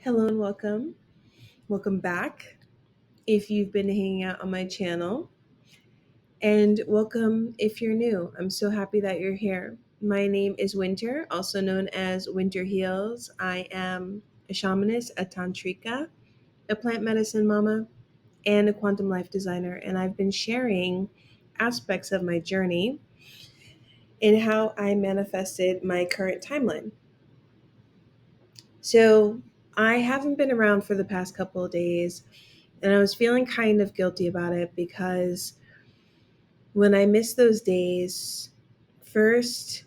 Hello and welcome. Welcome back if you've been hanging out on my channel. And welcome if you're new. I'm so happy that you're here. My name is Winter, also known as Winter Heals. I am a shamaness, a tantrika, a plant medicine mama, and a quantum life designer. And I've been sharing aspects of my journey and how I manifested my current timeline. So I haven't been around for the past couple of days. And I was feeling kind of guilty about it because when I missed those days, first,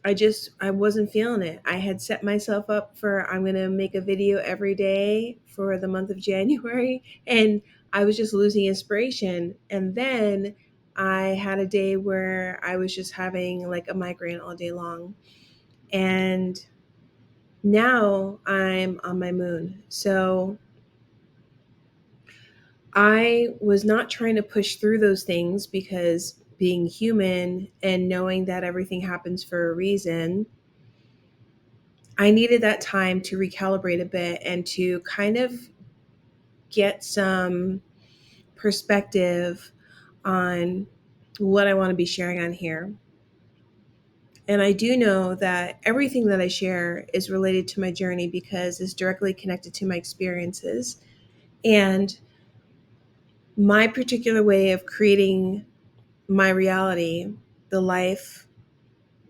I wasn't feeling it. I had set myself up for I'm going to make a video every day for the month of January, and I was just losing inspiration. And then I had a day where I was just having like a migraine all day long. And now I'm on my moon. So I was not trying to push through those things because being human and knowing that everything happens for a reason, I needed that time to recalibrate a bit and to kind of get some perspective on what I want to be sharing on here. And I do know that everything that I share is related to my journey because it's directly connected to my experiences. And my particular way of creating my reality, the life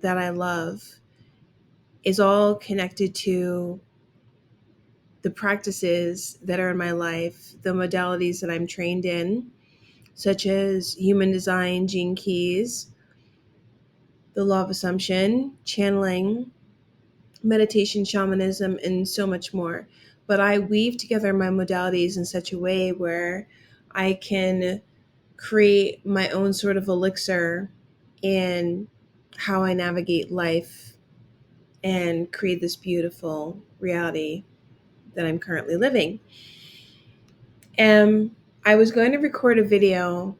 that I love, is all connected to the practices that are in my life, the modalities that I'm trained in, such as human design, gene keys, the law of assumption, channeling, meditation, shamanism, and so much more. But I weave together my modalities in such a way where I can create my own sort of elixir in how I navigate life and create this beautiful reality that I'm currently living. And I was going to record a video.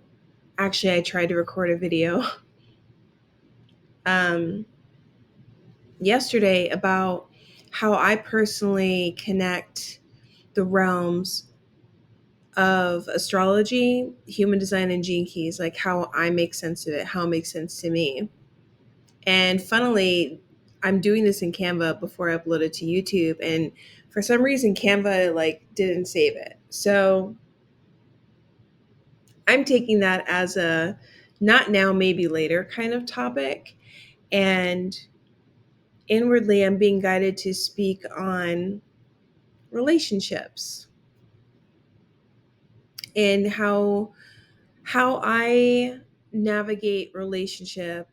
Actually, I tried to record a video um, yesterday about how I personally connect the realms of astrology, human design, and gene keys, like how I make sense of it, how it makes sense to me. And funnily, I'm doing this in Canva before I upload it to YouTube. And for some reason, Canva like didn't save it. So I'm taking that as a not now, maybe later kind of topic. And inwardly, I'm being guided to speak on relationships and how I navigate relationship.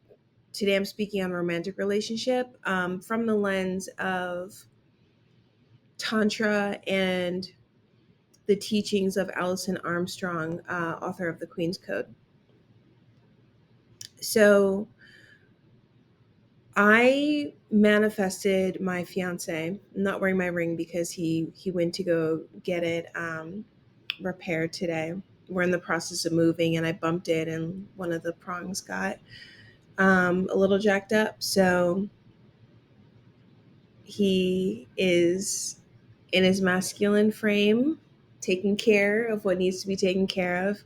Today, I'm speaking on romantic relationship from the lens of Tantra and the teachings of Alison Armstrong, author of The Queen's Code. So I manifested my fiance. I'm not wearing my ring because he went to go get it repaired today. We're in the process of moving, and I bumped it, and one of the prongs got a little jacked up. So he is in his masculine frame, taking care of what needs to be taken care of.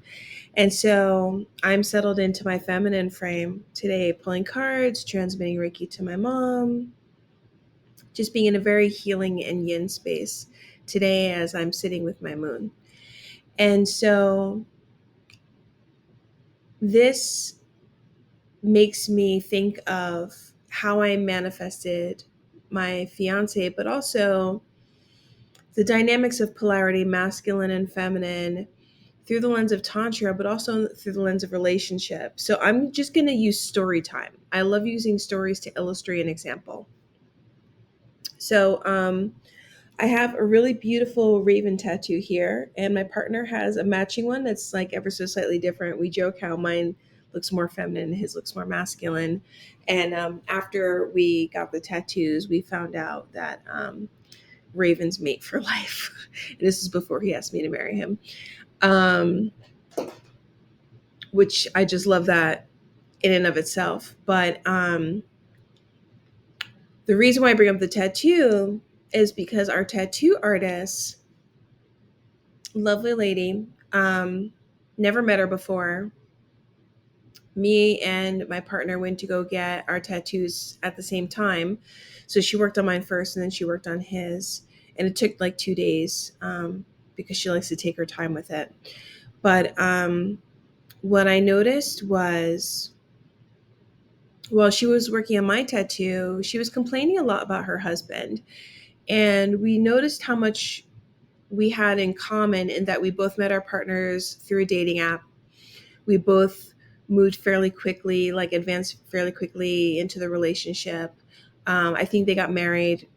And so I'm settled into my feminine frame today, pulling cards, transmitting Reiki to my mom, just being in a very healing and yin space today as I'm sitting with my moon. And so this makes me think of how I manifested my fiance, but also the dynamics of polarity, masculine and feminine, through the lens of Tantra, but also through the lens of relationship. So I'm just going to use story time. I love using stories to illustrate an example. So I have a really beautiful raven tattoo here, and my partner has a matching one that's like ever so slightly different. We joke how mine looks more feminine, his looks more masculine. And after we got the tattoos, we found out that ravens mate for life. And this is before he asked me to marry him. Um, which I just love that in and of itself. But the reason why I bring up the tattoo is because our tattoo artist, lovely lady, never met her before. Me and my partner went to go get our tattoos at the same time. So she worked on mine first and then she worked on his. And it took like 2 days, because she likes to take her time with it. But what I noticed was, while she was working on my tattoo, she was complaining a lot about her husband. And we noticed how much we had in common in that we both met our partners through a dating app. We both moved fairly quickly, like advanced fairly quickly into the relationship. I think they got married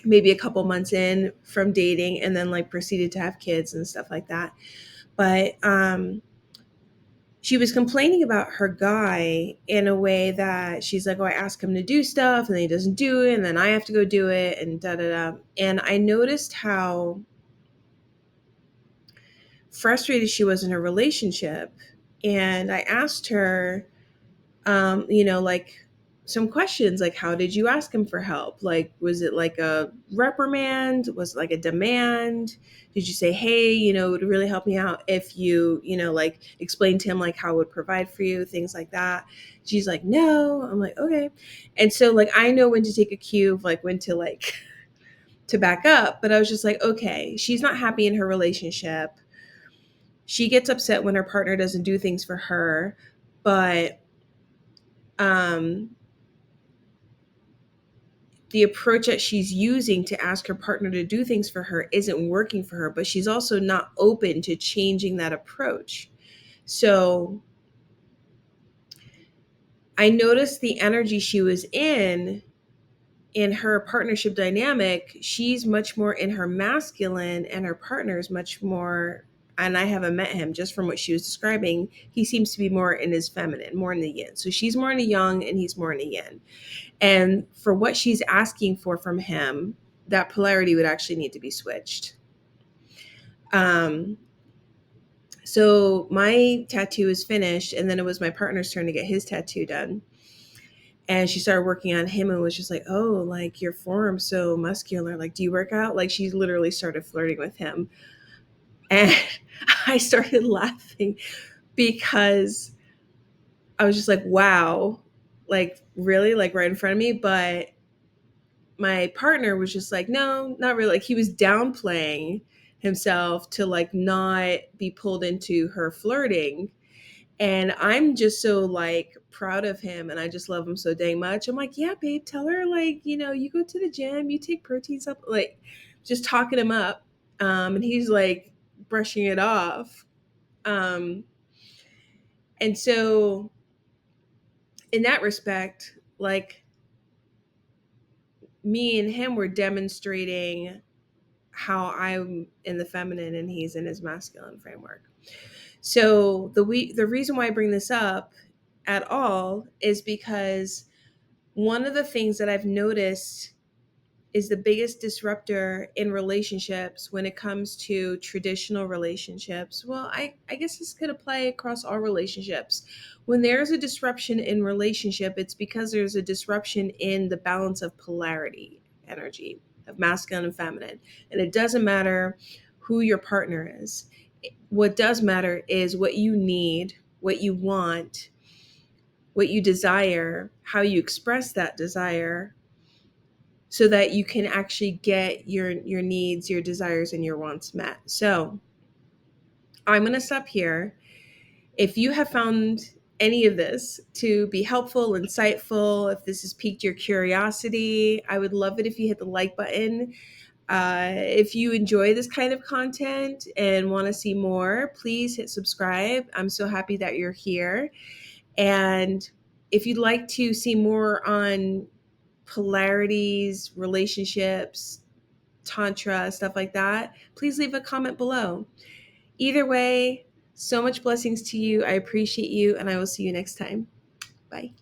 maybe a couple months in from dating, and then like proceeded to have kids and stuff like that. But she was complaining about her guy in a way that she's like, oh, I ask him to do stuff and then he doesn't do it, and then I have to go do it, and da da da. And I noticed how frustrated she was in her relationship. And I asked her, like some questions, like, how did you ask him for help? Like, was it like a reprimand? Was it like a demand? Did you say, hey, it would really help me out if you, like explain to him like how it would provide for you, things like that? She's like, no. I'm like, okay. And so like, I know when to take a cue of like when to like to back up, but I was just like, okay, she's not happy in her relationship. She gets upset when her partner doesn't do things for her, but um the approach that she's using to ask her partner to do things for her isn't working for her, but she's also not open to changing that approach. So I noticed the energy she was in her partnership dynamic. She's much more in her masculine and her partner is much more, and I haven't met him, just from what she was describing, he seems to be more in his feminine, more in the yin. So she's more in the yang and he's more in the yin. And for what she's asking for from him, that polarity would actually need to be switched. Um, so my tattoo is finished, and then it was my partner's turn to get his tattoo done. And she started working on him and was just like, oh, like your forearm's so muscular. Like, do you work out? Like, she literally started flirting with him. And I started laughing because I was just like, wow, like, really? Like, right in front of me? But my partner was just like, no, not really. Like, he was downplaying himself to like not be pulled into her flirting. And I'm just so like proud of him and I just love him so dang much. I'm like, yeah, babe, tell her like, you go to the gym, you take protein up, like just talking him up. And he's like brushing it off. Um, and so in that respect, like me and him were demonstrating how I'm in the feminine and he's in his masculine framework. So the reason why I bring this up at all is because one of the things that I've noticed is the biggest disruptor in relationships when it comes to traditional relationships. Well, I guess this could apply across all relationships. When there's a disruption in relationship, it's because there's a disruption in the balance of polarity, energy, of masculine and feminine. And it doesn't matter who your partner is. What does matter is what you need, what you want, what you desire, how you express that desire, so that you can actually get your needs, your desires, and your wants met. So I'm going to stop here. If you have found any of this to be helpful, insightful, if this has piqued your curiosity, I would love it if you hit the like button. If you enjoy this kind of content and want to see more, please hit subscribe. I'm so happy that you're here. And if you'd like to see more on polarities, relationships, Tantra, stuff like that, please leave a comment below. Either way, so much blessings to you. I appreciate you, and I will see you next time. Bye.